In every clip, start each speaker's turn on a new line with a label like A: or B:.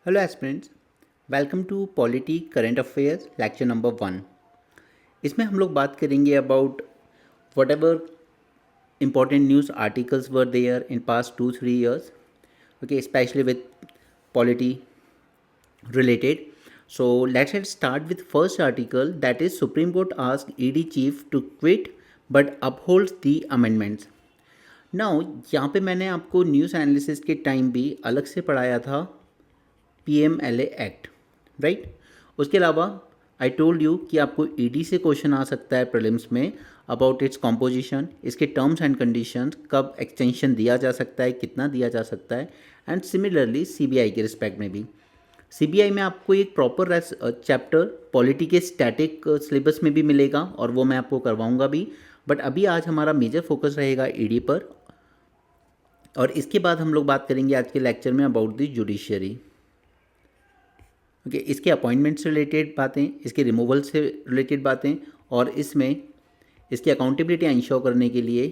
A: Hello aspirants, welcome to polity current affairs lecture number 1। इसमें हम लोग बात करेंगे about whatever important news articles were there in past 2-3 years, okay, especially with polity related. So let's get start with first article, that is Supreme Court asked ED chief to quit but upholds the amendments. Now यहाँ पे मैंने आपको news analysis के time भी अलग से पढ़ाया था PMLA एक्ट, राइट। उसके अलावा आई टोल्ड यू कि आपको ईडी से क्वेश्चन आ सकता है प्रीलिम्स में अबाउट इट्स कॉम्पोजिशन, इसके टर्म्स एंड कंडीशंस, कब एक्सटेंशन दिया जा सकता है, कितना दिया जा सकता है, एंड सिमिलरली सीबीआई के रिस्पेक्ट में भी। सीबीआई में आपको एक प्रॉपर चैप्टर पॉलिटी के स्टैटिक सिलेबस में भी मिलेगा और वो मैं आपको करवाऊंगा भी, बट अभी आज हमारा मेजर फोकस रहेगा ईडी पर। और इसके बाद हम लोग बात करेंगे आज के लेक्चर में अबाउट द जुडिशियरी, ओके, इसके अपॉइंटमेंट से रिलेटेड बातें, इसके रिमूवल से रिलेटेड बातें, और इसमें इसकी अकाउंटेबिलिटी इंश्योर करने के लिए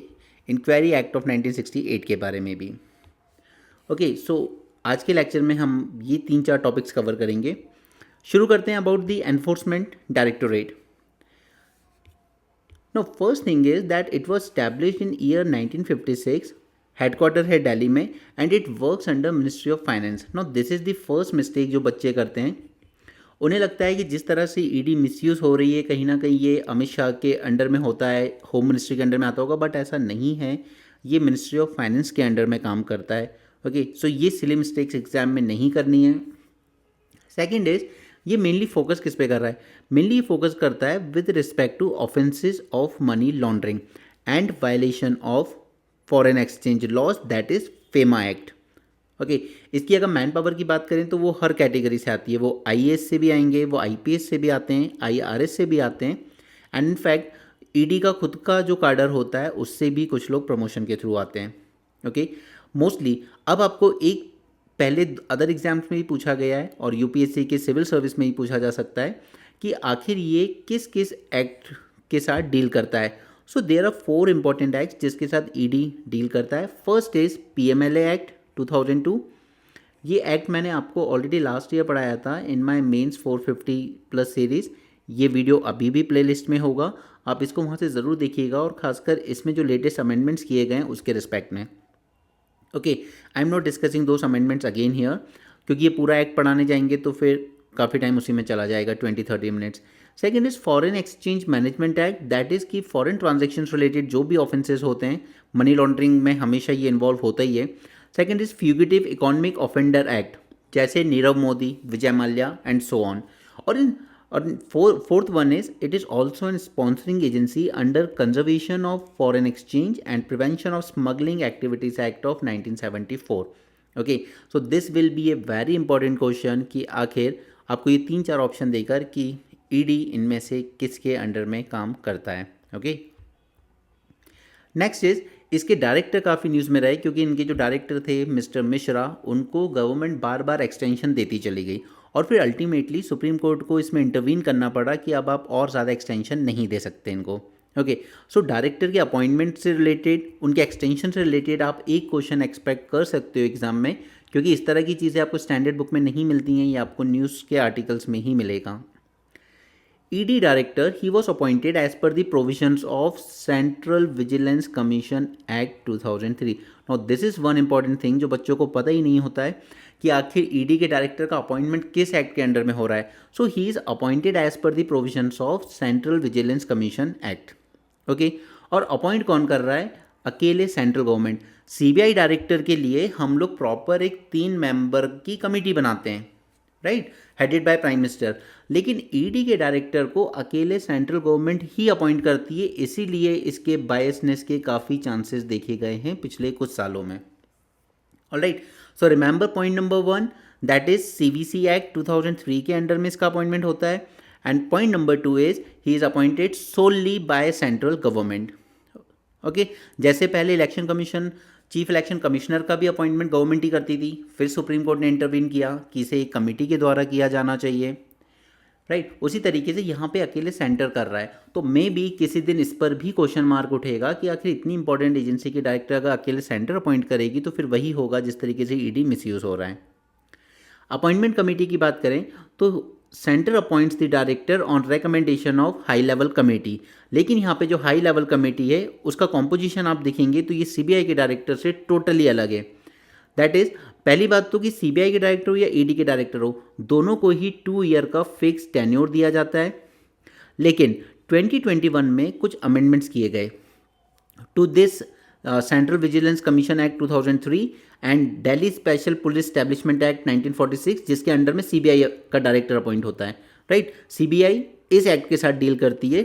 A: इंक्वायरी एक्ट ऑफ 1968 के बारे में भी। ओके, सो आज के लेक्चर में हम ये 3-4 टॉपिक्स कवर करेंगे। शुरू करते हैं about the Enforcement Directorate. No, first thing is that it was established in year 1956, headquarter है दिल्ली में, and it works under Ministry of Finance. No, this is the first mistake जो बच्चे करते हैं। उन्हें लगता है कि जिस तरह से ईडी मिसयूज़ हो रही है, कहीं ना कहीं ये अमित शाह के अंडर में होता है, होम मिनिस्ट्री के अंडर में आता होगा, बट ऐसा नहीं है। ये मिनिस्ट्री ऑफ फाइनेंस के अंडर में काम करता है। ओके, सो ये सिली मिस्टेक्स एग्जाम में नहीं करनी है। सेकेंड इज, ये मेनली फोकस किस पे कर रहा है? मेनली ये फोकस करता है with respect to offences of money laundering and violation of foreign exchange laws, that is FEMA act. Okay, इसकी अगर मैन पावर की बात करें तो वो हर कैटेगरी से आती है। वो आईएएस से भी आएंगे, वो आईपीएस से भी आते हैं, आईआरएस से भी आते हैं, एंड इनफैक्ट ईडी का खुद का जो काडर होता है उससे भी कुछ लोग प्रमोशन के थ्रू आते हैं। ओके, मोस्टली अब आपको एक पहले अदर एग्जाम्स में भी पूछा गया है और यूपीएससी के सिविल सर्विस में ही पूछा जा सकता है कि आखिर ये किस किस एक्ट के साथ डील करता है। So there are 4 important act जिसके साथ ईडी डील करता है। First is PMLA act 2002। ये एक्ट मैंने आपको ऑलरेडी लास्ट ईयर पढ़ाया था in my mains 450 plus series. ये वीडियो अभी भी प्लेलिस्ट में होगा, आप इसको वहाँ से ज़रूर देखिएगा, और खासकर इसमें जो लेटेस्ट अमेंडमेंट्स किए गए हैं उसके रिस्पेक्ट में। Okay, I am not discussing those amendments again here, क्योंकि ये पूरा एक्ट पढ़ाने जाएंगे तो फिर काफ़ी टाइम उसी में चला जाएगा, 20-30 minutes. Second is foreign exchange management act, that is कि फॉरेन ट्रांजेक्शन रिलेटेड जो भी ऑफेंसेस होते हैं, मनी लॉन्ड्रिंग में हमेशा ये इन्वॉल्व होता ही है। Second is fugitive economic offender act, जैसे Nirav Modi, Vijay Mallya and so on. और fourth one is it is also an sponsoring agency under conservation of foreign exchange and prevention of smuggling activities act of 1974। Okay, so this will be a very important question कि आखिर आपको ये 3-4 option देकर कि ED इनमें से किसके under में काम करता है। ओके, नेक्स्ट इज इसके डायरेक्टर काफ़ी न्यूज़ में रहे, क्योंकि इनके जो डायरेक्टर थे मिस्टर मिश्रा, उनको गवर्नमेंट बार बार एक्सटेंशन देती चली गई और फिर अल्टीमेटली सुप्रीम कोर्ट को इसमें इंटरवीन करना पड़ा कि अब आप और ज़्यादा एक्सटेंशन नहीं दे सकते इनको। ओके, सो डायरेक्टर के अपॉइंटमेंट से रिलेटेड, उनके एक्सटेंशन से रिलेटेड आप एक क्वेश्चन एक्सपेक्ट कर सकते हो एग्जाम में, क्योंकि इस तरह की चीज़ें आपको स्टैंडर्ड बुक में नहीं मिलती हैं, ये आपको न्यूज़ के आर्टिकल्स में ही मिलेगा। ED director, he was appointed as per the provisions of Central Vigilance Commission Act 2003. Now this is one important thing जो बच्चों को पता ही नहीं होता है कि आखिर ED के डायरेक्टर का अपॉइंटमेंट किस एक्ट के अंडर में हो रहा है। So he is appointed as per the provisions of central vigilance commission act. Okay, और अपॉइंट कौन कर रहा है? अकेले सेंट्रल गवर्नमेंट। सीबीआई डायरेक्टर के लिए हम लोग प्रॉपर एक 3 मेंबर की कमेटी बनाते हैं, right, headed by prime minister, लेकिन ईडी के डायरेक्टर को अकेले सेंट्रल गवर्नमेंट ही अपॉइंट करती है, इसीलिए इसके बायसनेस के काफ़ी चांसेस देखे गए हैं पिछले कुछ सालों में। Alright, so remember point number 1, that is CVC act 2003 के अंडर में इसका अपॉइंटमेंट होता है, and point number 2 is he is appointed solely by central government. Okay, जैसे पहले election commission, chief election commissioner का भी अपॉइंटमेंट गवर्नमेंट ही करती थी, फिर सुप्रीम कोर्ट ने इंटरवीन किया कि इसे एक कमेटी के द्वारा किया जाना चाहिए, राइट। उसी तरीके से यहाँ पे अकेले सेंटर कर रहा है, तो मे बी किसी दिन इस पर भी क्वेश्चन मार्क उठेगा कि आखिर इतनी इंपॉर्टेंट एजेंसी के डायरेक्टर अगर अकेले सेंटर अपॉइंट करेगी तो फिर वही होगा जिस तरीके से ईडी मिसयूज़ हो रहा है। अपॉइंटमेंट कमेटी की बात करें तो centre appoints the director on recommendation of high level committee, लेकिन यहाँ पे जो हाई लेवल कमेटी है उसका कॉम्पोजिशन आप देखेंगे तो ये सीबीआई के डायरेक्टर से टोटली अलग है। दैट इज, पहली बात तो कि सीबीआई के डायरेक्टर हो या ईडी के डायरेक्टर हो, दोनों को ही 2 ईयर का फिक्स टेन्योर दिया जाता है। लेकिन 2021 में कुछ अमेंडमेंट्स किए गए to this Central vigilance commission Act 2003 and Delhi Special Police Establishment Act 1946, जिसके अंडर में सीबीआई का डायरेक्टर अपॉइंट होता है। राइट, सीबीआई इस एक्ट के साथ डील करती है,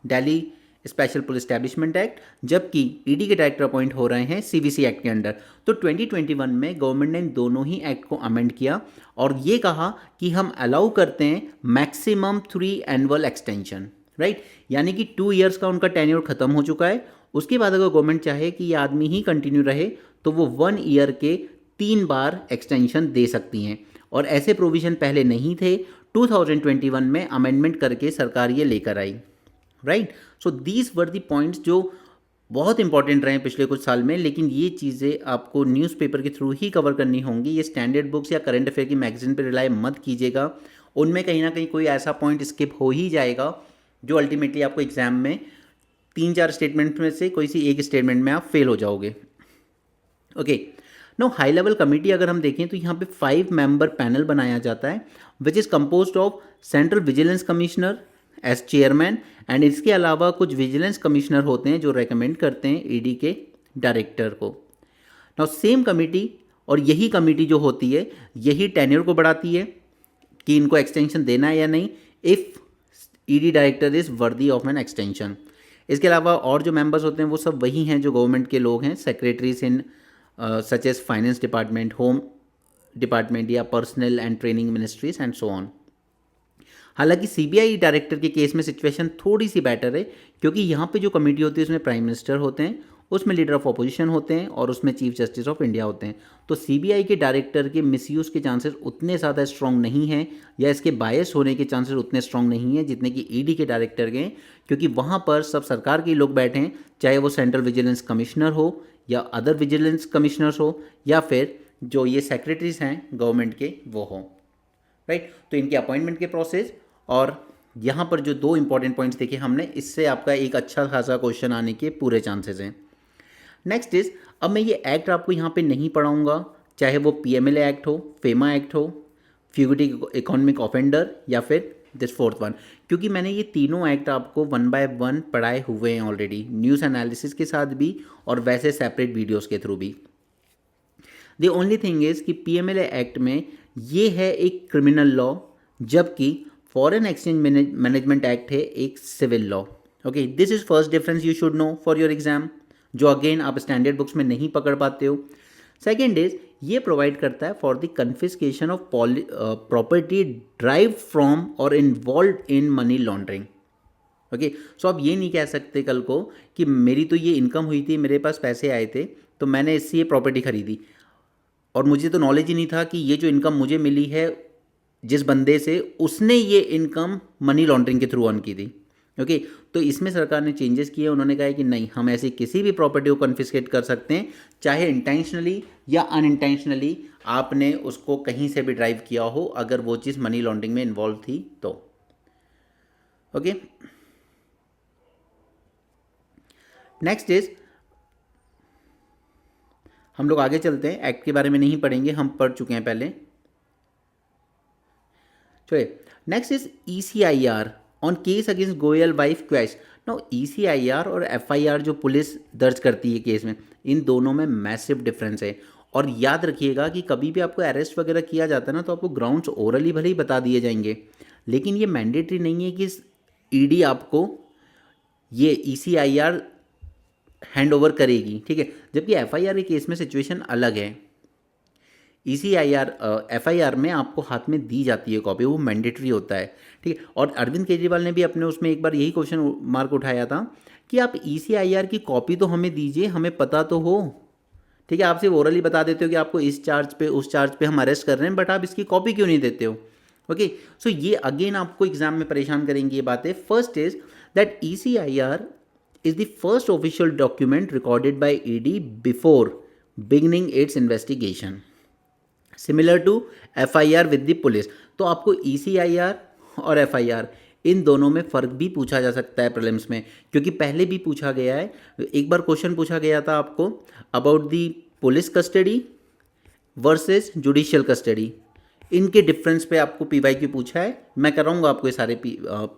A: Delhi Special Police Establishment act, जबकि ईडी के डायरेक्टर अपॉइंट हो रहे हैं सीवीसी एक्ट के अंडर। तो 2021 में गवर्नमेंट ने दोनों ही एक्ट को अमेंड किया और ये कहा कि हम अलाउ करते हैं मैक्सिमम 3 एनुअल एक्सटेंशन। राइट, यानी कि 2 ईयर्स का उनका टेन्योर खत्म हो चुका है, उसके बाद अगर गवर्नमेंट चाहे कि ये आदमी ही कंटिन्यू रहे तो वो 1 ईयर के 3 बार एक्सटेंशन दे सकती हैं, और ऐसे प्रोविजन पहले नहीं थे। 2021 में अमेंडमेंट करके सरकार ये लेकर आई। Right, so these were the points जो बहुत इंपॉर्टेंट रहे पिछले कुछ साल में, लेकिन ये चीज़ें आपको न्यूज़पेपर के थ्रू ही कवर करनी होंगी। ये स्टैंडर्ड बुक्स या करंट अफेयर की मैगजीन पर रिलाय मत कीजिएगा, उनमें कहीं ना कहीं कोई ऐसा पॉइंट स्किप हो ही जाएगा जो अल्टीमेटली आपको एग्जाम में 3-4 स्टेटमेंट में से कोई सी एक स्टेटमेंट में आप फेल हो जाओगे। Okay, no high level committee अगर हम देखें तो यहाँ पे 5 मेंबर पैनल बनाया जाता है which is composed of central vigilance commissioner as chairman, and इसके अलावा कुछ विजिलेंस कमिश्नर होते हैं जो रेकमेंड करते हैं ईडी के डायरेक्टर को। नाउ सेम कमेटी और यही कमेटी जो होती है यही टेन्योर को बढ़ाती है कि इनको एक्सटेंशन देना है या नहीं, if ED director is worthy of an extension. इसके अलावा और जो मेंबर्स होते हैं वो सब वही हैं जो गवर्नमेंट के लोग हैं, secretaries in such as finance department, home department या personal and training ministries and so on. हालांकि सीबीआई डायरेक्टर के केस में सिचुएशन थोड़ी सी बेटर है, क्योंकि यहाँ पे जो कमेटी होती है उसमें प्राइम मिनिस्टर होते हैं, उसमें लीडर ऑफ अपोजिशन होते हैं और उसमें चीफ जस्टिस ऑफ इंडिया होते हैं। तो सीबीआई के डायरेक्टर के मिसयूज़ के चांसेस उतने ज़्यादा स्ट्रॉन्ग नहीं हैं या इसके बायस होने के चांसेस उतने स्ट्रॉन्ग नहीं हैं जितने कि ईडी के डायरेक्टर के, क्योंकि वहाँ पर सब सरकार के लोग बैठे हैं, चाहे वो सेंट्रल विजिलेंस कमिश्नर हो या अदर विजिलेंस कमिश्नर्स हो या फिर जो ये सेक्रेटरीज हैं गवर्नमेंट के वो हों। राइट, तो इनके अपॉइंटमेंट के प्रोसेस और यहाँ पर जो 2 इंपॉर्टेंट पॉइंट्स देखे हमने, इससे आपका एक अच्छा खासा क्वेश्चन आने के पूरे चांसेस हैं। नेक्स्ट इज, अब मैं ये एक्ट आपको यहाँ पे नहीं पढ़ाऊँगा, चाहे वो पीएमएलए एक्ट हो, फेमा एक्ट हो, फ्यूगिटिव इकोनॉमिक ऑफेंडर या फिर दिस 4th वन, क्योंकि मैंने ये तीनों एक्ट आपको 1 बाय 1 पढ़ाए हुए हैं ऑलरेडी, न्यूज़ एनालिसिस के साथ भी और वैसे सेपरेट वीडियोज़ के थ्रू भी। द ओनली थिंग इज़ कि पीएमएलए एक्ट में ये है एक क्रिमिनल लॉ, जबकि फॉरेन एक्सचेंज मैनेजमेंट एक्ट है एक civil law. Okay, this is first difference you should know for your exam, जो अगेन आप स्टैंडर्ड बुक्स में नहीं पकड़ पाते हो। सेकेंड इज, ये प्रोवाइड करता है for the confiscation of property drive from और involve in money laundering. Okay, so आप ये नहीं कह सकते कल को कि मेरी तो ये इनकम हुई थी, मेरे पास पैसे आए थे तो मैंने इससे ये प्रॉपर्टी खरीदी और मुझे तो नॉलेज ही नहीं था कि ये जो इनकम मुझे मिली है जिस बंदे से, उसने ये इनकम मनी लॉन्ड्रिंग के थ्रू अर्न की थी। ओके, तो इसमें सरकार ने चेंजेस किए, उन्होंने कहा है कि नहीं, हम ऐसी किसी भी प्रॉपर्टी को कन्फिस्केट कर सकते हैं, चाहे इंटेंशनली या अनइंटेंशनली आपने उसको कहीं से भी ड्राइव किया हो, अगर वो चीज़ मनी लॉन्ड्रिंग में इन्वॉल्व थी तो। ओके, नेक्स्ट इज, हम लोग आगे चलते हैं, एक्ट के बारे में नहीं पढ़ेंगे, हम पढ़ चुके हैं पहले। चलिए, next is ECIR on case against Goyal wife quash. Now ECIR और FIR जो पुलिस दर्ज करती है केस में, इन दोनों में मैसिव डिफरेंस है। और याद रखिएगा कि कभी भी आपको अरेस्ट वगैरह किया जाता है ना, तो आपको ग्राउंड्स ओरली भले ही बता दिए जाएंगे, लेकिन ये मैंडेटरी नहीं है कि ईडी आपको ये ECIR हैंड ओवर करेगी, ठीक है। जबकि FIR के केस में सिचुएशन अलग है। ECIR FIR में आपको हाथ में दी जाती है कॉपी, वो मैंडेटरी होता है, ठीक है। और अरविंद केजरीवाल ने भी अपने उसमें एक बार यही क्वेश्चन मार्क उठाया था कि आप ECIR की कॉपी तो हमें दीजिए, हमें पता तो हो, ठीक है। आप सिर्फ ओरली बता देते हो कि आपको इस चार्ज पे उस चार्ज पे हम अरेस्ट कर रहे हैं, बट आप इसकी कॉपी क्यों नहीं देते हो। ओके, सो ये अगेन आपको एग्जाम में परेशान करेंगी ये बातें। First is that ECIR is the first official document recorded by ED before beginning its investigation. Similar to FIR with the police. तो आपको ECIR और FIR इन दोनों में फ़र्क भी पूछा जा सकता है प्रीलिम्स में, क्योंकि पहले भी पूछा गया है। एक बार क्वेश्चन पूछा गया था आपको about the police custody versus judicial custody, इनके डिफरेंस पे आपको PYQ पूछा है। मैं कराऊंगा आपको ये सारे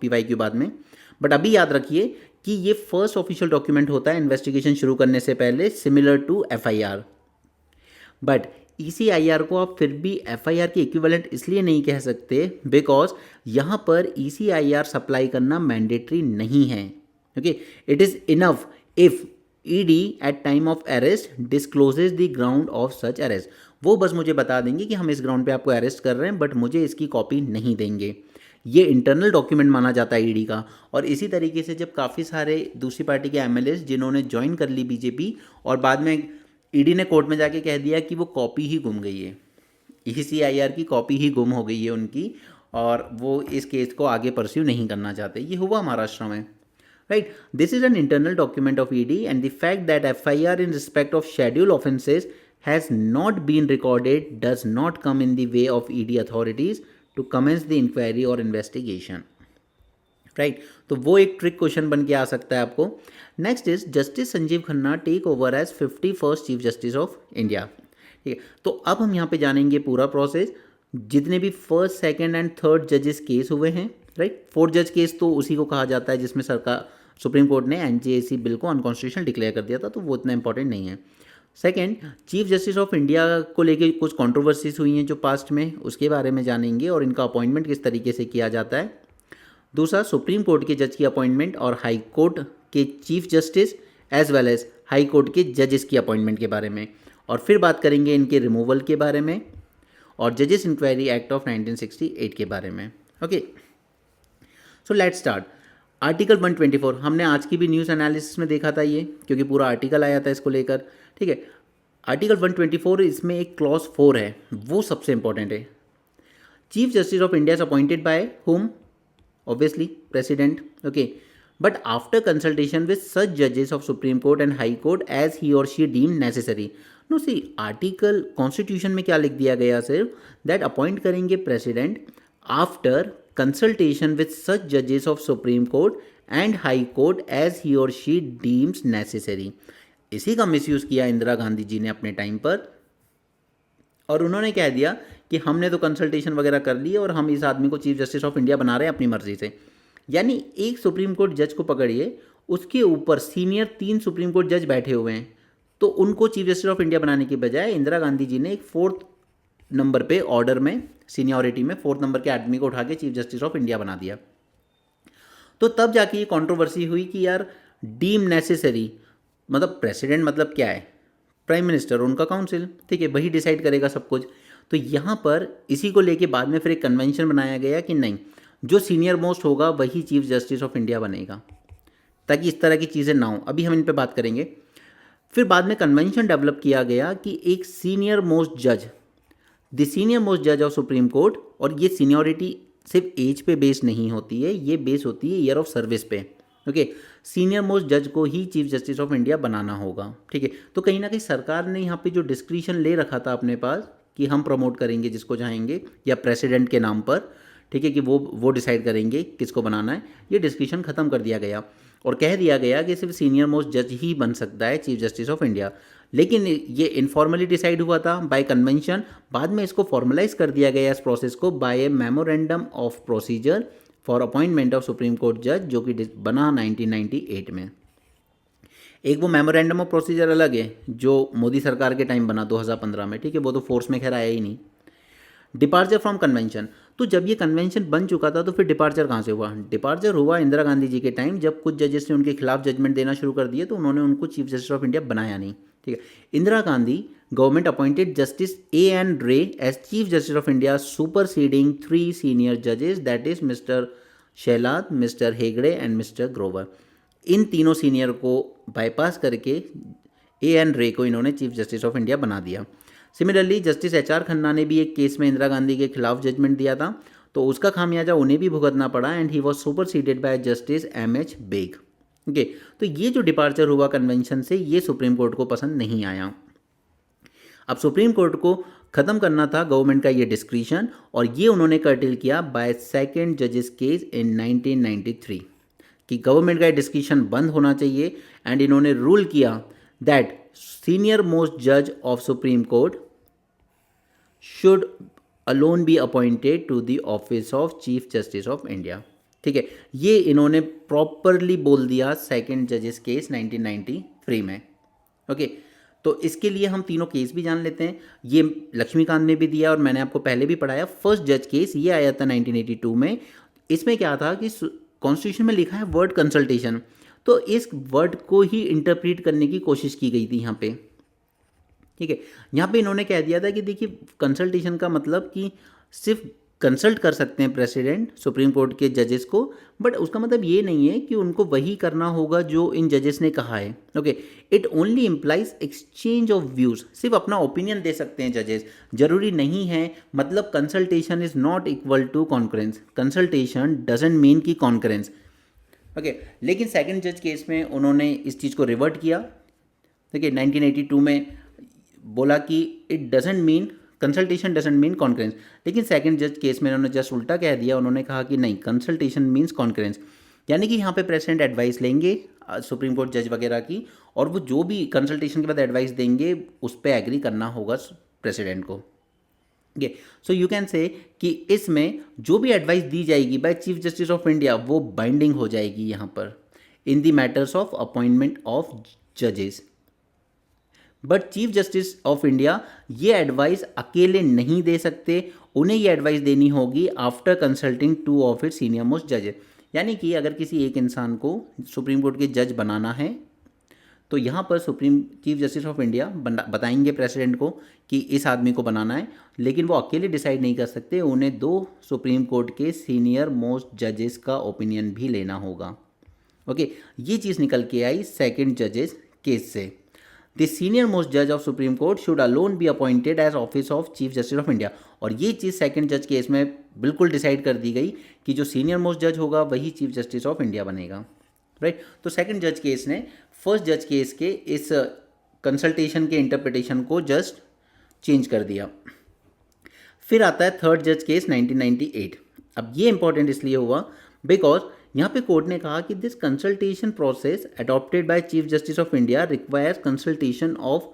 A: PYQ बाद में, बट अभी याद रखिए कि ये फर्स्ट ऑफिशियल डॉक्यूमेंट होता है इन्वेस्टिगेशन शुरू करने से पहले, similar to FIR। But ECIR को आप फिर भी FIR की इक्विवेलेंट इसलिए नहीं कह सकते बिकॉज यहाँ पर ECIR सप्लाई करना मैंडेटरी नहीं है। Okay, it is enough if ED at time of arrest discloses the ground of such arrest. वो बस मुझे बता देंगे कि हम इस ग्राउंड पे आपको अरेस्ट कर रहे हैं, बट मुझे इसकी कॉपी नहीं देंगे। ये इंटरनल डॉक्यूमेंट माना जाता है ED का। और इसी तरीके से जब काफ़ी सारे दूसरी पार्टी के MLAs जिन्होंने ज्वाइन कर ली BJP और बाद में ED ने कोर्ट में जाके कह दिया कि वो कॉपी ही गुम गई है, ECIR की कॉपी ही गुम हो गई है उनकी, और वो इस केस को आगे परस्यू नहीं करना चाहते। ये हुआ महाराष्ट्र में, right. This is an internal document of ED and the fact that FIR in respect of schedule offences has not been recorded does not come in the way of ED authorities to commence the inquiry और investigation, right. तो वो एक trick question बन के आ सकता है आपको। Next is justice Sanjiv Khanna take over as 51st chief justice of India. ठीक है, तो अब हम यहाँ पे जानेंगे पूरा प्रोसेस, जितने भी फर्स्ट सेकंड एंड थर्ड जजेस केस हुए हैं, राइट। फोर्थ जज केस तो उसी को कहा जाता है जिसमें सरकार सुप्रीम कोर्ट ने NJAC बिल को अनकॉन्स्टिट्यूशनल डिक्लेयर कर दिया था, तो वो इतना इंपॉर्टेंट नहीं है। Second, chief justice of India को लेके कुछ कंट्रोवर्सीज हुई हैं जो पास्ट में, उसके बारे में जानेंगे और इनका अपॉइंटमेंट किस तरीके से किया जाता है। दूसरा, सुप्रीम कोर्ट के जज की अपॉइंटमेंट और हाई कोर्ट के chief justice as well as high court के जजेस की अपॉइंटमेंट के बारे में, और फिर बात करेंगे इनके रिमूवल के बारे में और जजेस इंक्वायरी एक्ट ऑफ 1968 के बारे में। Okay, so let's start. Article 124 हमने आज की भी न्यूज़ एनालिसिस में देखा था ये, क्योंकि पूरा आर्टिकल आया था इसको लेकर। ठीक है, आर्टिकल 124 इसमें एक क्लॉज 4 है, वो सबसे इंपॉर्टेंट है। Chief justice of India is appointed by whom, obviously president, okay, but after consultation with such judges of Supreme Court and High Court as he or she deem necessary। no see, article constitution में क्या लिख दिया गया सिर्फ, that appoint करेंगे president after consultation with such जजेस of supreme court and high court as he और she deems necessary. इसी का मिसयूज़ किया इंदिरा गांधी जी ने अपने टाइम पर, और उन्होंने कह दिया कि हमने तो कंसल्टेशन वगैरह कर ली और हम इस आदमी को चीफ जस्टिस ऑफ इंडिया बना रहे हैं अपनी मर्जी से। यानी एक सुप्रीम कोर्ट जज को पकड़िए, उसके ऊपर सीनियर 3 सुप्रीम कोर्ट जज बैठे हुए हैं, तो उनको चीफ जस्टिस ऑफ इंडिया बनाने के बजाय इंदिरा गांधी जी ने एक 4th नंबर पे ऑर्डर में सीनियरिटी में 4th नंबर के आदमी को उठा के चीफ जस्टिस ऑफ इंडिया बना दिया। तो तब जाके ये कॉन्ट्रोवर्सी हुई कि यार डीम नेसेसरी मतलब प्रेसिडेंट मतलब क्या है, प्राइम मिनिस्टर, उनका काउंसिल, ठीक है, वही डिसाइड करेगा सब कुछ। तो यहाँ पर इसी को लेके बाद में फिर एक कन्वेंशन बनाया गया कि नहीं, जो सीनियर मोस्ट होगा वही चीफ जस्टिस ऑफ इंडिया बनेगा, ताकि इस तरह की चीज़ें ना हो। अभी हम इन पे बात करेंगे। फिर बाद में कन्वेंशन डेवलप किया गया कि एक सीनियर मोस्ट जज, द सीनियर मोस्ट जज ऑफ सुप्रीम कोर्ट, और ये सीनियरिटी सिर्फ एज पे बेस नहीं होती है, ये बेस होती है ईयर ऑफ सर्विस पे। ओके, सीनियर मोस्ट जज को ही चीफ जस्टिस ऑफ इंडिया बनाना होगा। ठीक है, तो कहीं ना कहीं सरकार ने यहाँ पे जो डिस्क्रिशन ले रखा था अपने पास कि हम प्रमोट करेंगे जिसको चाहेंगे, या प्रेसिडेंट के नाम पर, ठीक है, कि वो डिसाइड करेंगे किसको बनाना है, ये डिस्कशन ख़त्म कर दिया गया और कह दिया गया कि सिर्फ सीनियर मोस्ट जज ही बन सकता है चीफ जस्टिस ऑफ इंडिया। लेकिन ये इनफॉर्मली डिसाइड हुआ था बाय कन्वेंशन, बाद में इसको फॉर्मलाइज कर दिया गया इस प्रोसेस को by a memorandum of procedure for appointment of supreme court जज, जो कि बना 1998 में। एक वो मेमोरेंडम ऑफ प्रोसीजर अलग है जो मोदी सरकार के टाइम बना 2015 में, ठीक है, वो तो फोर्स में खैर आया ही नहीं। डिपार्चर फ्रॉम कन्वेंशन, तो जब ये कन्वेंशन बन चुका था तो फिर डिपार्चर कहाँ से हुआ? डिपार्चर हुआ इंदिरा गांधी जी के टाइम, जब कुछ जजेस ने उनके खिलाफ जजमेंट देना शुरू कर दिए तो उन्होंने उनको चीफ जस्टिस ऑफ इंडिया बनाया नहीं। ठीक है, Indira Gandhi government appointed justice A.N. Ray as chief justice of India, superseding 3 senior जजेस, that is mister Shelat, mister Hegde and mister Grover. इन तीनों सीनियर को बाईपास करके A.N. रे को इन्होंने चीफ जस्टिस ऑफ इंडिया बना दिया। Similarly justice H.R. खन्ना ने भी एक केस में इंदिरा गांधी के खिलाफ जजमेंट दिया था, तो उसका खामियाजा उन्हें भी भुगतना पड़ा and he was superseded by justice M.H. Beg. Okay, तो ये जो डिपार्चर हुआ कन्वेंशन से, ये सुप्रीम कोर्ट को पसंद नहीं आया। अब सुप्रीम कोर्ट को ख़त्म करना था गवर्नमेंट का ये डिस्क्रिशन, और ये उन्होंने कर्टेल किया बाय सेकंड जजेस केस इन 1993 कि गवर्नमेंट का डिस्क्रिशन बंद होना चाहिए। एंड इन्होंने रूल किया दैट सीनियर मोस्ट जज of supreme court should alone be appointed to the office of chief justice of India. ठीक है, ये इन्होंने प्रॉपरली बोल दिया सेकंड जजेस केस 1993 में। ओके, तो इसके लिए हम तीनों केस भी जान लेते हैं। ये लक्ष्मीकांत ने भी दिया और मैंने आपको पहले भी पढ़ाया। फर्स्ट जज केस ये आया था 1982 में। इसमें क्या था कि कॉन्स्टिट्यूशन में लिखा है वर्ड कंसल्टेशन, तो इस वर्ड को ही इंटरप्रेट करने की कोशिश की गई थी यहाँ पे। ठीक है, यहाँ पे इन्होंने कह दिया था कि देखिए कंसल्टेशन का मतलब कि सिर्फ कंसल्ट कर सकते हैं प्रेसिडेंट सुप्रीम कोर्ट के जजेस को, बट उसका मतलब ये नहीं है कि उनको वही करना होगा जो इन जजेस ने कहा है। Okay, it only implies exchange of views, सिर्फ अपना ओपिनियन दे सकते हैं जजेस, जरूरी नहीं है। मतलब consultation is not equal to concurrence, consultation doesn't mean की कॉन्करेंस। ओके, लेकिन सेकंड जज केस में उन्होंने इस चीज़ को रिवर्ट किया। देखिए 1982 में बोला कि it doesn't mean consultation doesn't mean concurrence, लेकिन सेकंड जज केस में उन्होंने जस्ट उल्टा कह दिया। उन्होंने कहा कि नहीं, कंसल्टेशन मीन्स कॉन्करेंस, यानी कि यहाँ पे प्रेसिडेंट एडवाइस लेंगे सुप्रीम कोर्ट जज वगैरह की, और वो जो भी कंसल्टेशन के बाद एडवाइस देंगे उस पर एग्री करना होगा प्रेसिडेंट को। ठीक, सो यू कैन से कि इसमें जो भी एडवाइस दी जाएगी by chief justice of India वो बाइंडिंग हो जाएगी यहाँ पर in the matters of appointment of जजेस। But chief justice of India ये एडवाइस अकेले नहीं दे सकते, उन्हें ये एडवाइस देनी होगी after consulting two of it senior most जजेस। यानी कि अगर किसी एक इंसान को सुप्रीम कोर्ट के जज बनाना है तो यहाँ पर supreme chief justice of India बताएंगे प्रेसिडेंट को कि इस आदमी को बनाना है, लेकिन वो अकेले डिसाइड नहीं कर सकते, उन्हें 2 सुप्रीम कोर्ट के सीनियर मोस्ट जजेस का ओपिनियन भी लेना होगा। ओके, ये चीज़ निकल के आई सेकंड जजेस केस से। द सीनियर मोस्ट जज of supreme court should alone be appointed as office of chief justice of India, और ये चीज़ सेकंड जज केस में बिल्कुल डिसाइड कर दी गई कि जो सीनियर मोस्ट जज होगा वही चीफ जस्टिस ऑफ इंडिया बनेगा। राइट, तो सेकंड जज केस ने फर्स्ट जज केस के इस कंसल्टेशन के इंटरप्रिटेशन को जस्ट चेंज कर दिया। फिर आता है थर्ड जज केस 1998। अब ये इंपॉर्टेंट इसलिए हुआ बिकॉज यहाँ पे कोर्ट ने कहा कि this consultation process adopted by chief justice of India requires consultation of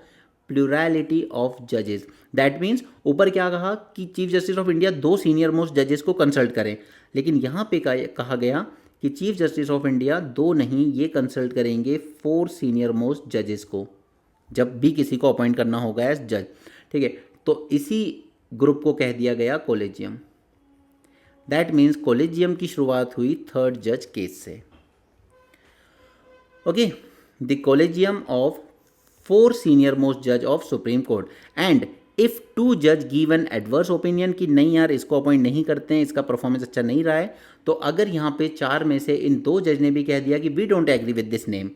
A: plurality of जजेस। दैट मीन्स ऊपर क्या कहा कि chief justice of India 2 senior most जजेस को कंसल्ट करें, लेकिन यहाँ पे कहा गया कि चीफ जस्टिस ऑफ इंडिया 2 नहीं, ये कंसल्ट करेंगे 4 सीनियर मोस्ट जजेस को जब भी किसी को अपॉइंट करना होगा एज जज। ठीक है, तो इसी ग्रुप को कह दिया गया कोलेजियम। दैट मीन्स कोलेजियम की शुरुआत हुई थर्ड जज केस से। Okay, the collegium of 4 senior most जज of supreme court and if 2 जज गिव एन एडवर्स ओपिनियन कि नहीं यार इसको अपॉइंट नहीं करते हैं, इसका परफॉर्मेंस अच्छा नहीं रहा है, तो अगर यहाँ पे 4 में से इन 2 जज ने भी कह दिया कि we don't agree with this name,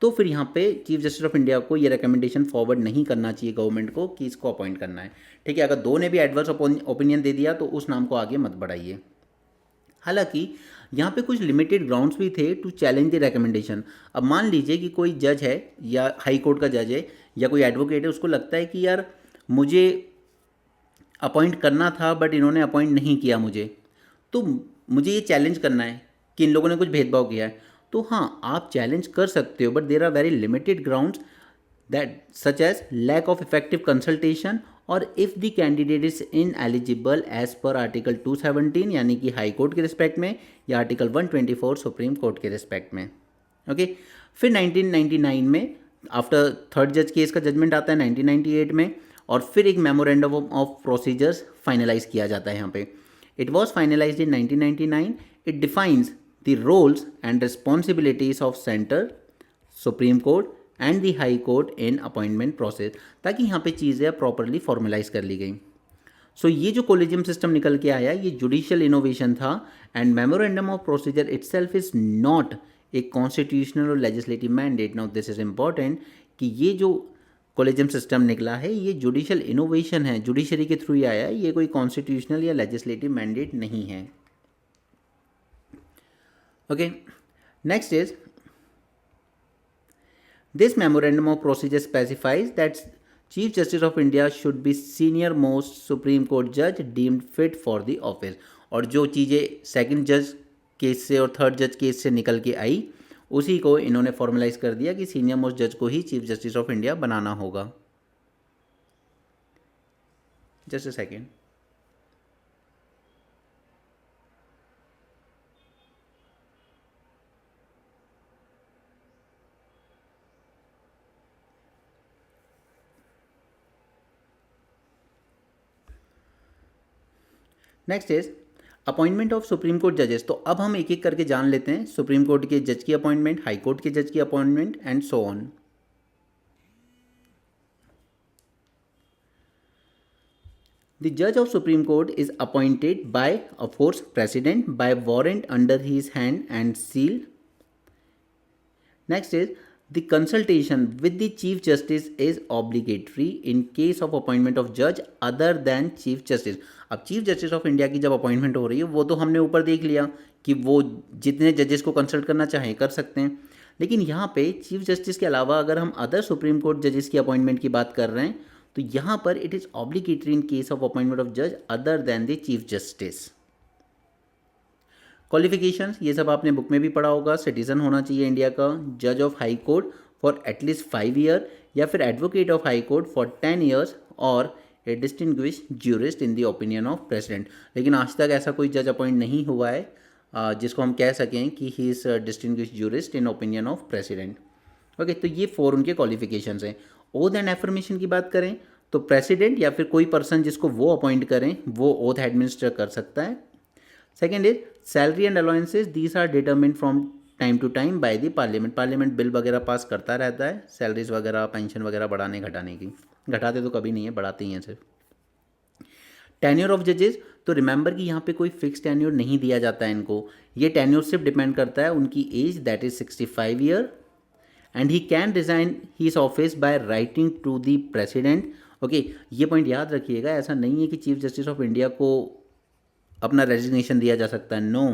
A: तो फिर यहाँ पे चीफ जस्टिस ऑफ इंडिया को ये रिकमेंडेशन फॉरवर्ड नहीं करना चाहिए गवर्नमेंट को कि इसको अपॉइंट करना है। ठीक है, अगर 2 ने भी एडवर्स ओपिनियन दे दिया तो उस नाम को आगे मत बढ़ाइए। हालांकि यहाँ पे कुछ लिमिटेड ग्राउंड्स भी थे टू चैलेंज द रिकमेंडेशन। अब मान लीजिए कि कोई जज है या हाई कोर्ट का जज है या कोई एडवोकेट है, उसको लगता है कि यार मुझे अपॉइंट करना था बट इन्होंने अपॉइंट नहीं किया मुझे, तो मुझे ये चैलेंज करना है कि इन लोगों ने कुछ भेदभाव किया है। तो हाँ, आप चैलेंज कर सकते हो, but there are very limited grounds that such as lack of effective consultation और if the candidate is ineligible as per article 217 यानी कि हाई कोर्ट के रिस्पेक्ट में या आर्टिकल 124 सुप्रीम कोर्ट के रिस्पेक्ट में। ओके, फिर 1999 में आफ्टर थर्ड जज केस का जजमेंट आता है 1998 में, और फिर एक मेमोरेंडम ऑफ प्रोसीजर्स फाइनलाइज किया जाता है यहाँ पे। It was finalised in 1999। It defines the roles and responsibilities of centre, supreme court and the high court in appointment process, ताकि यहाँ पे चीज़ें प्रॉपरली फॉर्मलाइज कर ली गई। सो ये जो कोलेजियम सिस्टम निकल के आया ये जुडिशियल इनोवेशन था, and memorandum of procedure itself is not a constitutional और legislative mandate. Now this is important कि ये जो कोलेजियम सिस्टम निकला है ये जुडिशियल इनोवेशन है, जुडिशरी के थ्रू ही आया है, ये कोई कॉन्स्टिट्यूशनल या लेजिस्लेटिव मैंडेट नहीं है। Okay, next is this memorandum of procedure specifies that chief justice of India should be senior most supreme court जज deemed fit for the office. और जो चीज़ें सेकंड जज केस से और थर्ड जज केस से निकल के आई उसी को इन्होंने फॉर्मलाइज कर दिया कि सीनियर मोस्ट जज को ही चीफ जस्टिस ऑफ इंडिया बनाना होगा। Just a second. Next is appointment of supreme court जजेस। तो अब हम एक एक करके जान लेते हैं सुप्रीम कोर्ट के जज की अपॉइंटमेंट, हाई कोर्ट के जज की appointment and so on. The judge of Supreme Court is appointed by, of course, President by warrant under his hand and seal. Next is the consultation with the Chief Justice is obligatory in case of appointment of judge other than Chief Justice. अब Chief Justice of India की जब appointment हो रही है वो तो हमने ऊपर देख लिया कि वो जितने जजेस को कंसल्ट करना चाहें कर सकते हैं, लेकिन यहाँ पे चीफ जस्टिस के अलावा अगर हम अदर सुप्रीम कोर्ट जजेस की अपॉइंटमेंट की बात कर रहे हैं तो यहाँ पर it is obligatory in case of appointment of जज other than the chief justice. Qualifications ये सब आपने बुक में भी पढ़ा होगा। सिटीजन होना चाहिए इंडिया का, जज of high court for at least 5 year या फिर advocate of high court for 10 years और a distinguished jurist in the opinion of president. लेकिन आज तक ऐसा कोई जज अपॉइंट नहीं हुआ है जिसको हम कह सकें कि he is distinguished jurist in opinion of president. Okay, तो ये 4 उनके क्वालिफिकेशंस हैं। ओथ एंड एफर्मेशन की बात करें तो प्रेसिडेंट या फिर कोई पर्सन जिसको वो अपॉइंट करें वो ओथ एडमिनिस्टर कर सकता है। Second is salary and allowances, these are determined from time to time by the parliament. Parliament bill वगैरह पास करता रहता है सैलरीज वगैरह पेंशन वगैरह बढ़ाने घटाने की। घटाते तो कभी नहीं है, बढ़ाते ही हैं सिर्फ। टेन्योर ऑफ जजेस, तो रिमेंबर कि यहाँ पे कोई फिक्स टेन्योर नहीं दिया जाता है इनको, ये टेन्योर सिर्फ डिपेंड करता है उनकी age that is 65 year and he can resign his office by writing to the president. Okay, ये पॉइंट याद रखिएगा, ऐसा नहीं है कि चीफ जस्टिस ऑफ इंडिया को अपना रेजिग्नेशन दिया जा सकता है। नो,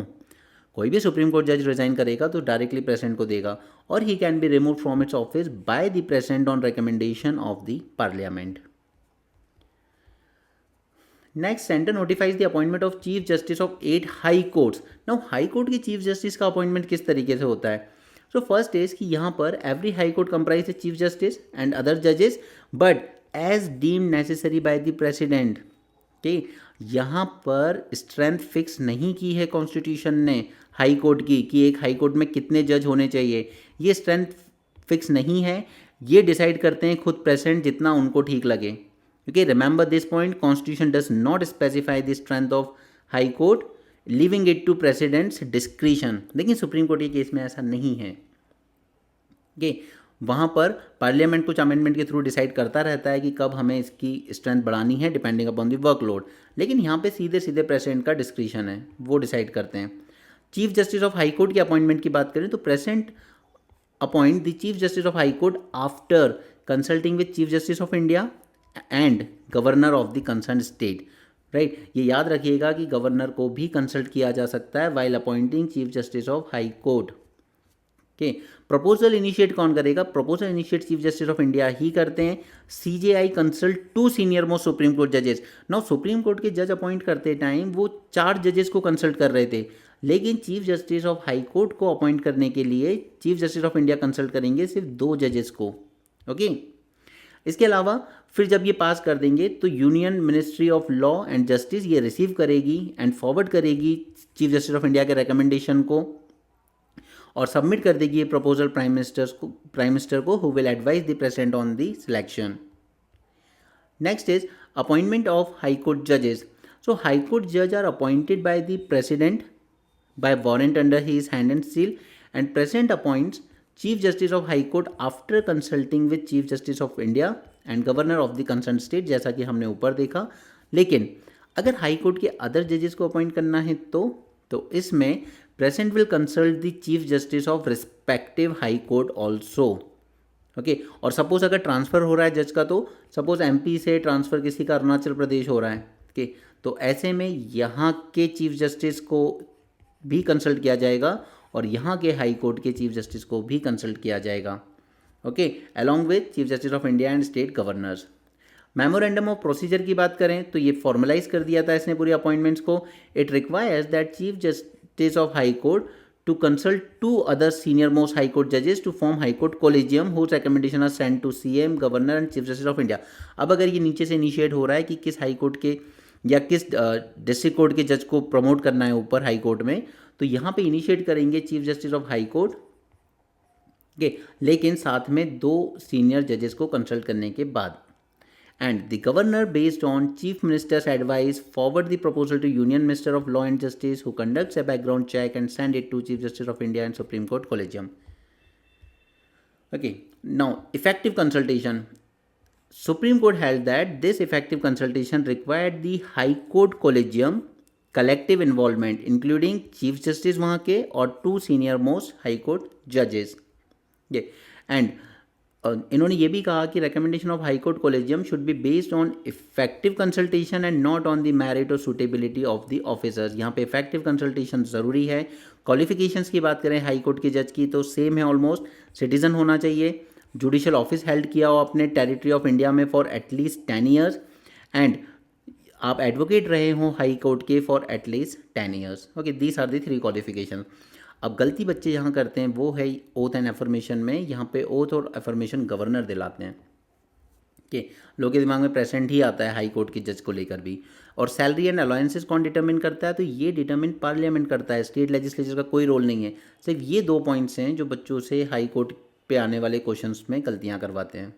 A: कोई भी सुप्रीम कोर्ट जज रिजाइन करेगा तो डायरेक्टली प्रेसिडेंट को देगा और he can be remove from its office by the president on recommendation of the parliament. Next, centre notifies the appointment of chief justice of 8 high courts. Now high court के chief justice का appointment किस तरीके से होता है? So first is कि यहाँ पर every high court comprise the chief justice and other जजेस but as deemed necessary by the president. ठीक, यहाँ पर स्ट्रेंथ फिक्स नहीं की है कॉन्स्टिट्यूशन ने हाई कोर्ट की कि एक हाई कोर्ट में कितने जज होने चाहिए, ये स्ट्रेंथ फिक्स नहीं है, ये डिसाइड करते हैं खुद प्रेसिडेंट जितना उनको ठीक लगे। Okay, remember this point, constitution does not specify the strength of high court, leaving it to president's discretion। लेकिन सुप्रीम कोर्ट के केस में ऐसा नहीं है। okay, वहाँ पर पार्लियामेंट कुछ अमेंडमेंट के थ्रू डिसाइड करता रहता है कि कब हमें इसकी स्ट्रेंथ बढ़ानी है डिपेंडिंग अपॉन द वर्कलोड, लेकिन यहाँ पे सीधे सीधे प्रेसिडेंट का डिस्क्रिशन है, वो डिसाइड करते हैं। Chief justice of high court की अपॉइंटमेंट की बात करें तो president appoint the chief justice of high court after consulting with chief justice of India and governor of the concern state. Right, ये याद रखिएगा कि गवर्नर को भी कंसल्ट किया जा सकता है while appointing chief justice of high court. Okay, proposal initiate कौन करेगा? Proposal initiate chief justice of India ही करते हैं। CJI consult 2 senior most supreme court जजेस। नाउ सुप्रीम कोर्ट के जज अपॉइंट करते टाइम वो 4 जजेस को कंसल्ट कर रहे थे, लेकिन chief justice of high court को अपॉइंट करने के लिए chief justice of India consult करेंगे सिर्फ 2 जजेस को। ओके, इसके अलावा फिर जब ये पास कर देंगे तो union ministry of law and justice ये रिसीव करेगी एंड फॉरवर्ड करेगी चीफ जस्टिस ऑफ इंडिया के रिकमेंडेशन को और सबमिट कर देगी ये प्रपोजल प्राइम मिनिस्टर को who will advise the president on the selection. Next is appointment of high court जजेस। सो हाई कोर्ट जज are appointed by the president bye warrant under his hand and seal and president appoints chief justice of high court after consulting with chief justice of India and governor of the concern state, जैसा कि हमने ऊपर देखा। लेकिन अगर high court के other जजेस को अपॉइंट करना है तो इसमें president will consult the chief justice of respective high court also. Okay, और सपोज अगर ट्रांसफ़र हो रहा है जज का, तो सपोज एमपी से ट्रांसफ़र किसी का अरुणाचल प्रदेश हो रहा है, ओके, तो ऐसे में यहाँ के चीफ जस्टिस को भी कंसल्ट किया जाएगा और यहाँ के हाई कोर्ट के चीफ जस्टिस को भी कंसल्ट किया जाएगा। Okay, along with chief justice of India and state governors. Memorandum of procedure की बात करें तो ये फॉर्मलाइज कर दिया था इसने पूरी अपॉइंटमेंट्स को. It requires that chief justice of high court to consult two other senior most high court judges to form high court collegium whose recommendation are sent to CM, governor and chief justice of India. अब अगर ये नीचे से initiate हो रहा है कि किस हाई कोर्ट के या किस डिस्ट्रिक्ट कोर्ट के जज को प्रमोट करना है ऊपर हाई कोर्ट में, तो यहाँ पे इनिशिएट करेंगे chief justice of high court के, लेकिन साथ में 2 सीनियर जजेस को कंसल्ट करने के बाद. And the governor, based on chief minister's advice, forward the proposal to Union Minister of Law and Justice, who conducts a background check and send it to Chief Justice of India and Supreme Court Collegium. Okay, now effective consultation. Supreme Court held that this effective consultation required the High Court Collegium collective involvement, including Chief Justice वहाँ के और 2 senior most High Court judges. Yeah, and इन्होंने ये भी कहा कि recommendation of high court collegium should be based on effective consultation and not on the merit और suitability of the officers. यहाँ पे इफेक्टिव कंसल्टेशन ज़रूरी है. क्वालिफिकेशंस की बात करें हाई कोर्ट के जज की तो सेम है ऑलमोस्ट. सिटीजन होना चाहिए, जुडिशल ऑफिस हेल्ड किया हो अपने टेरिटरी ऑफ इंडिया में फॉर एटलीस्ट 10 ईयर्स, एंड आप एडवोकेट रहे हों हाई कोर्ट के for at least 10 years. Okay, these are the 3 qualification. अब गलती बच्चे यहाँ करते हैं वो है ओथ एंड एफर्मेशन में. यहाँ पे ओथ और एफर्मेशन गवर्नर दिलाते हैं कि लोगों के दिमाग में प्रेसिडेंट ही आता है हाई कोर्ट के जज को लेकर भी. और सैलरी एंड अलाउंसेस कौन डिटरमिन करता है, तो ये डिटरमिन पार्लियामेंट करता है. स्टेट लेजिस्लेचर का कोई रोल नहीं है. सिर्फ ये 2 पॉइंट्स हैं जो बच्चों से हाई कोर्ट पे आने वाले क्वेश्चंस में गलतियाँ करवाते हैं.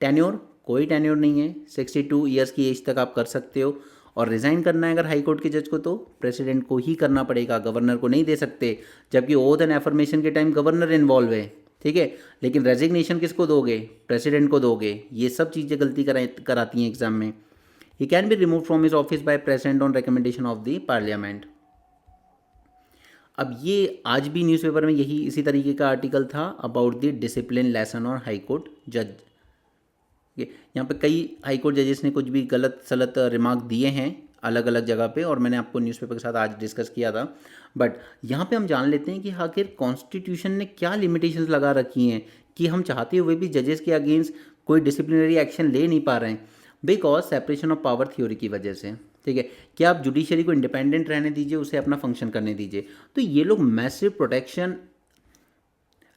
A: टेन्योर, कोई टेन्योर नहीं है. 62 ईयर्स की एज तक आप कर सकते हो. और रिज़ाइन करना है अगर हाई कोर्ट के जज को तो प्रेसिडेंट को ही करना पड़ेगा, गवर्नर को नहीं दे सकते. जबकि ओथ एंड एफर्मेशन के टाइम गवर्नर इन्वॉल्व है, ठीक है, लेकिन रेजिग्नेशन किसको दोगे, प्रेसिडेंट को दोगे. ये सब चीज़ें गलती कराती हैं एग्जाम में. He can be remove from his office by president on recommendation of the parliament. अब ये आज भी न्यूज़पेपर में यही इसी तरीके का आर्टिकल था अबाउट द डिसिप्लिन लेसन और हाई कोर्ट जज. यहाँ पे कई हाई कोर्ट जजेस ने कुछ भी गलत सलत रिमार्क दिए हैं अलग अलग जगह पे, और मैंने आपको न्यूज़पेपर के साथ आज डिस्कस किया था. बट यहाँ पे हम जान लेते हैं कि आखिर कॉन्स्टिट्यूशन ने क्या लिमिटेशंस लगा रखी हैं कि हम चाहते हुए भी जजेस के अगेंस्ट कोई डिसिप्लिनरी एक्शन ले नहीं पा रहे हैं, because separation of power theory की वजह से. ठीक है, कि आप जुडिशरी को इंडिपेंडेंट रहने दीजिए, उसे अपना फंक्शन करने दीजिए. तो ये लोग मैसिव प्रोटेक्शन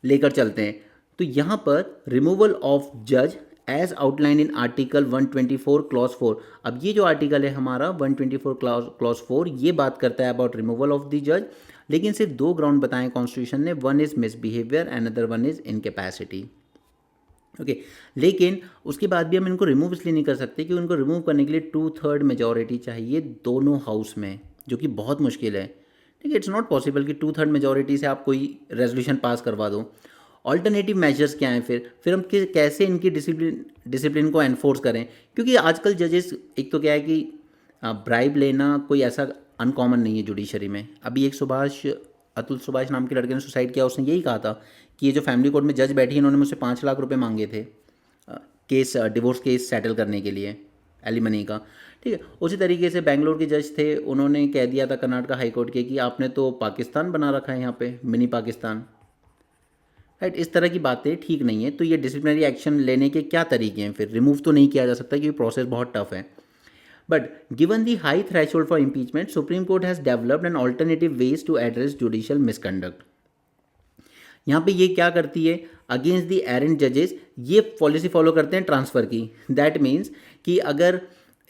A: लेकर चलते हैं. तो यहाँ पर रिमूवल ऑफ जज as outline in article 124 clause 4. अब ये जो आर्टिकल है हमारा 124 क्लॉज 4 ये बात करता है अबाउट रिमूवल ऑफ द जज, लेकिन सिर्फ 2 ग्राउंड बताएं कॉन्स्टिट्यूशन ने. One is misbehaviour and other one is incapacity. Okay, लेकिन उसके बाद भी हम इनको रिमूव इसलिए नहीं कर सकते कि उनको रिमूव करने के लिए 2/3 मेजॉरिटी चाहिए दोनों हाउस में, जो कि बहुत मुश्किल है. ठीक है, इट्स नॉट पॉसिबल कि 2/3 मेजॉरिटी से आप कोई रेजोल्यूशन पास करवा दो. ऑल्टरनेटिव मेजर्स क्या हैं फिर हम कैसे इनकी डिसिप्लिन को एनफोर्स करें, क्योंकि आजकल जजेस एक तो क्या है कि ब्राइब लेना कोई ऐसा अनकॉमन नहीं है जुडिशरी में. अभी एक अतुल सुभाष नाम के लड़के ने सुसाइड किया, उसने यही कहा था कि ये जो फैमिली कोर्ट में जज बैठी इन्होंने मुझसे 5 लाख रुपए मांगे थे डिवोर्स केस सेटल करने के लिए, एलिमनी का. ठीक है, उसी तरीके से बेंगलोर के जज थे, उन्होंने कह दिया था कर्नाटका हाई कोर्ट के कि आपने तो पाकिस्तान बना रखा है यहाँ पे, मिनी पाकिस्तान. राइट, इस तरह की बातें ठीक नहीं है. तो ये डिसिप्लिनरी एक्शन लेने के क्या तरीके हैं, फिर रिमूव तो नहीं किया जा सकता क्योंकि प्रोसेस बहुत टफ है. But given the high threshold for impeachment, supreme court has developed an alternative ways to address judicial misconduct. यहाँ पे ये क्या करती है अगेंस्ट दी एरेंट जजेस, ये पॉलिसी फॉलो करते हैं ट्रांसफ़र की. दैट मीन्स कि अगर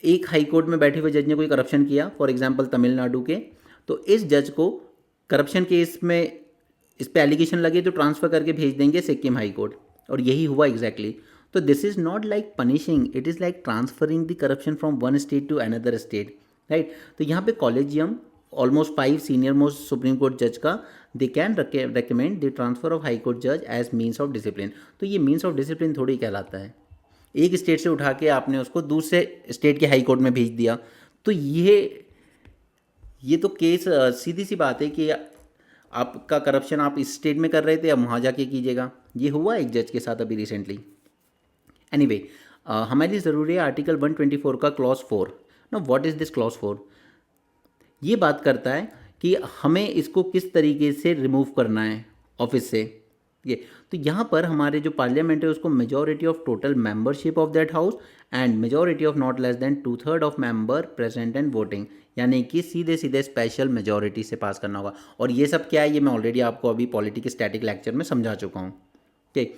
A: एक हाई कोर्ट में बैठे हुए जज ने कोई करप्शन किया, फॉर एग्जाम्पल तमिलनाडु के, तो इस जज को करप्शन केस में इस पर एलिगेशन लगे तो ट्रांसफ़र करके भेज देंगे सिक्किम हाई कोर्ट, और यही हुआ एग्जैक्टली. तो this is not like punishing, it is like transferring the corruption from one state to another state. Right, तो यहाँ पे collegium almost 5 senior most supreme court जज का they can recommend the transfer of high court जज as means of discipline. तो ये means of discipline थोड़ी कहलाता है. एक स्टेट से उठा के आपने उसको दूसरे स्टेट के हाई कोर्ट में भेज दिया, तो ये तो केस सीधी सी बात है कि आपका करप्शन आप इस स्टेट में कर रहे थे, अब वहाँ जाके कीजिएगा. ये हुआ एक जज के साथ अभी रिसेंटली. एनीवे, हमारे लिए ज़रूरी है आर्टिकल 124 का clause 4. No, what is this clause 4? ये बात करता है कि हमें इसको किस तरीके से रिमूव करना है ऑफिस से. ये तो यहाँ पर हमारे जो पार्लियामेंट है उसको majority of total membership of that house and majority of not less than 2/3 of member present and voting, यानी कि सीधे सीधे स्पेशल मेजॉरिटी से पास करना होगा। और ये सब क्या है, ये मैं ऑलरेडी आपको अभी पॉलिटी के स्टैटिक लेक्चर में समझा चुका हूँ। ठीक,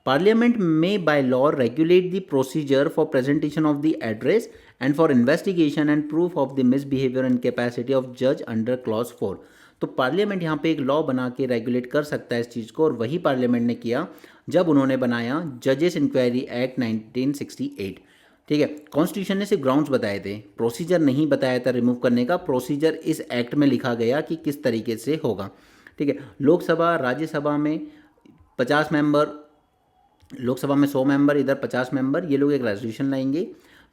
A: Parliament may by law regulate the procedure for presentation of the address and for investigation and proof of the misbehavior and capacity of judge under clause 4। तो पार्लियामेंट यहाँ पे एक लॉ बना के रेगुलेट कर सकता है इस चीज़ को, और वही पार्लियामेंट ने किया जब उन्होंने बनाया जजेस इंक्वायरी एक्ट 1968। ठीक है, कॉन्स्टिट्यूशन ने सिर्फ ग्राउंड्स बताए थे, प्रोसीजर नहीं बताया था रिमूव करने का। प्रोसीजर इस एक्ट में लिखा गया कि किस तरीके से होगा। ठीक है, लोकसभा राज्यसभा में 50 मेंबर, लोकसभा में 100 मेंबर, इधर 50 मेंबर, ये लोग एक रेजोल्यूशन लाएंगे,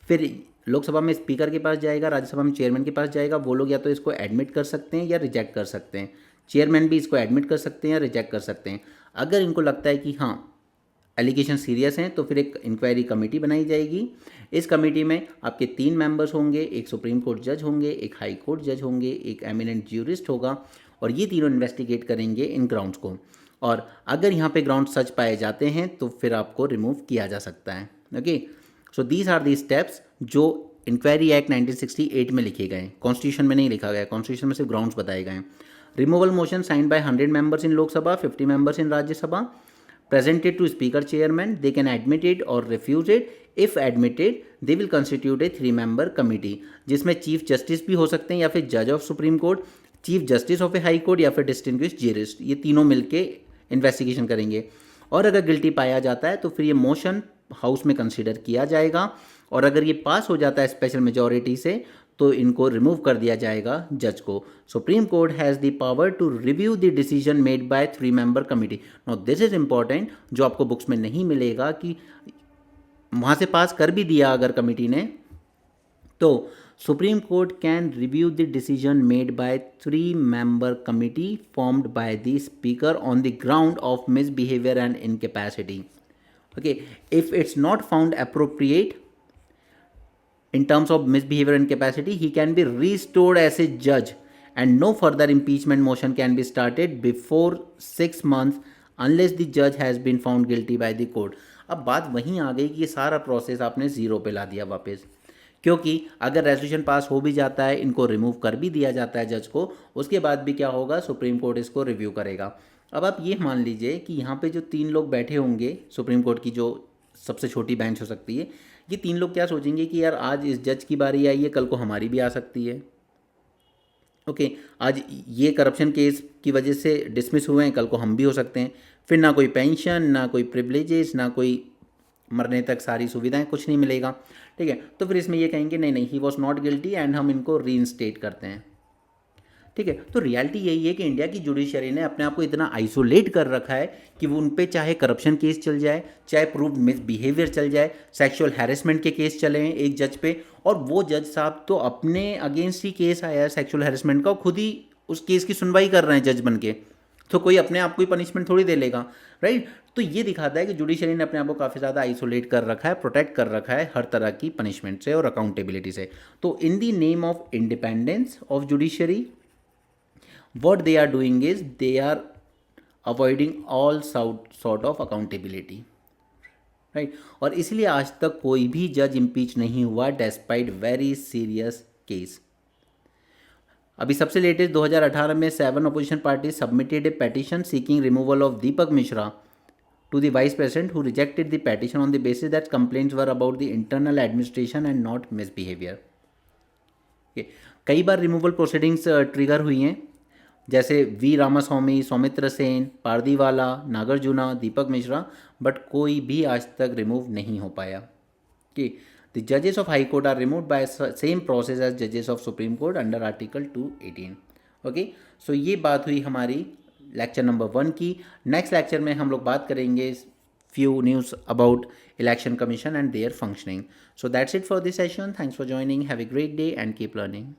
A: फिर लोकसभा में स्पीकर के पास जाएगा, राज्यसभा में चेयरमैन के पास जाएगा। वो लोग या तो इसको एडमिट कर सकते हैं या रिजेक्ट कर सकते हैं। चेयरमैन भी इसको एडमिट कर सकते हैं या रिजेक्ट कर सकते हैं। अगर इनको लगता है कि हाँ एलिगेशन सीरियस हैं तो फिर एक इंक्वायरी कमेटी बनाई जाएगी। इस कमेटी में आपके 3 मेंबर्स होंगे, एक सुप्रीम कोर्ट जज होंगे, एक हाई कोर्ट जज होंगे, एक एमिनेंट ज्यूरिस्ट होगा, और ये तीनों इन्वेस्टिगेट करेंगे इन ग्राउंड्स को। और अगर यहाँ पे ग्राउंड सच पाए जाते हैं तो फिर आपको रिमूव किया जा सकता है। Okay, so these are the steps जो इंक्वायरी एक्ट 1968 में लिखे गए, कॉन्स्टिट्यूशन में नहीं लिखा गया। कॉन्स्टिट्यूशन में सिर्फ ग्राउंड्स बताए गए हैं। Removal motion signed by 100 members in Lok Sabha, 50 members in Rajya Sabha, presented to speaker chairman, they can admit it or refuse it। if admitted they will constitute a 3-member committee, जिसमें चीफ जस्टिस भी हो सकते हैं या फिर जज of supreme court, chief justice of A high court या फिर डिस्टिंग्विश्ड जूरिस्ट, ये तीनों मिलके इन्वेस्टिगेशन करेंगे। और अगर गिल्टी पाया जाता है तो फिर ये मोशन हाउस में कंसिडर किया जाएगा, और अगर ये पास हो जाता है स्पेशल मेजॉरिटी से तो इनको रिमूव कर दिया जाएगा जज को। Supreme court has the power to review the decision made by 3-member committee. No this is important, जो आपको बुक्स में नहीं मिलेगा कि वहाँ से पास कर भी दिया अगर कमिटी ने, तो supreme court can review the decision made by 3-member committee formed by the speaker on the ground of misbehaviour and incapacity. Okay, if it's not found appropriate in terms of misbehavior and capacity, he can be restored as a judge and no further impeachment motion can be started before 6 months unless the judge has been found guilty by the court। अब बात वहीं आ गई कि ये सारा process आपने zero पे ला दिया वापस, क्योंकि अगर रेजोल्यूशन पास हो भी जाता है, इनको रिमूव कर भी दिया जाता है जज को, उसके बाद भी क्या होगा, सुप्रीम कोर्ट इसको रिव्यू करेगा। अब आप ये मान लीजिए कि यहाँ पे जो 3 लोग बैठे होंगे, सुप्रीम कोर्ट की जो सबसे छोटी बेंच हो सकती है, ये 3 लोग क्या सोचेंगे कि यार आज इस जज की बारी आई है, कल को हमारी भी आ सकती है। ओके, आज ये करप्शन केस की वजह से डिसमिस हुए हैं, कल को हम भी हो सकते हैं। फिर ना कोई पेंशन, ना कोई प्रिविलेजेस, ना कोई मरने तक सारी सुविधाएं, कुछ नहीं मिलेगा। ठीक है, तो फिर इसमें ये कहेंगे नहीं नहीं he was not guilty and हम इनको रीइंस्टेट करते हैं। ठीक है, तो रियलिटी यही है कि इंडिया की जुडिशरी ने अपने आप को इतना आइसोलेट कर रखा है कि वो उन पे चाहे करप्शन केस चल जाए, चाहे प्रूव्ड मिसबिहेवियर चल जाए, सेक्सुअल हैरेसमेंट के केस चले हैं एक जज पे, और वो जज साहब तो अपने अगेंस्ट ही केस आया है सेक्सुअल हैरेसमेंट का, खुद ही उस केस की सुनवाई कर रहे हैं जज बन के, तो कोई अपने आप को ही पनिशमेंट थोड़ी दे लेगा, राइट। तो ये दिखाता है कि जुडिशरी ने अपने आप को काफ़ी ज़्यादा आइसोलेट कर रखा है, प्रोटेक्ट कर रखा है हर तरह की पनिशमेंट से और अकाउंटेबिलिटी से। तो in the name of independence of judiciary, what they are doing is they are avoiding all sort of accountability, right। और इसलिए आज तक कोई भी जज इम्पीच नहीं हुआ डेस्पाइट वेरी सीरियस केस। अभी सबसे लेटेस्ट 2018 में 7 opposition party submitted a petition seeking removal of Deepak Mishra to the vice president who rejected the petition on the basis that complaints were about the internal administration and not misbehaviour. कई बार removal proceedings trigger हुई हैं, जैसे V Ramaswami, Soumitra Sen, Pardiwala, Nagarjuna, Deepak Mishra, but कोई भी आज तक remove नहीं हो पाया। कि द जजेस of high court are removed by same process as जजेस of supreme court under article 218। Okay, सो ये बात हुई हमारी लेक्चर नंबर 1 की। नेक्स्ट लेक्चर में हम लोग बात करेंगे few news about election commission and their functioning. So that's it for this session. Thanks for joining. Have a great day and keep learning.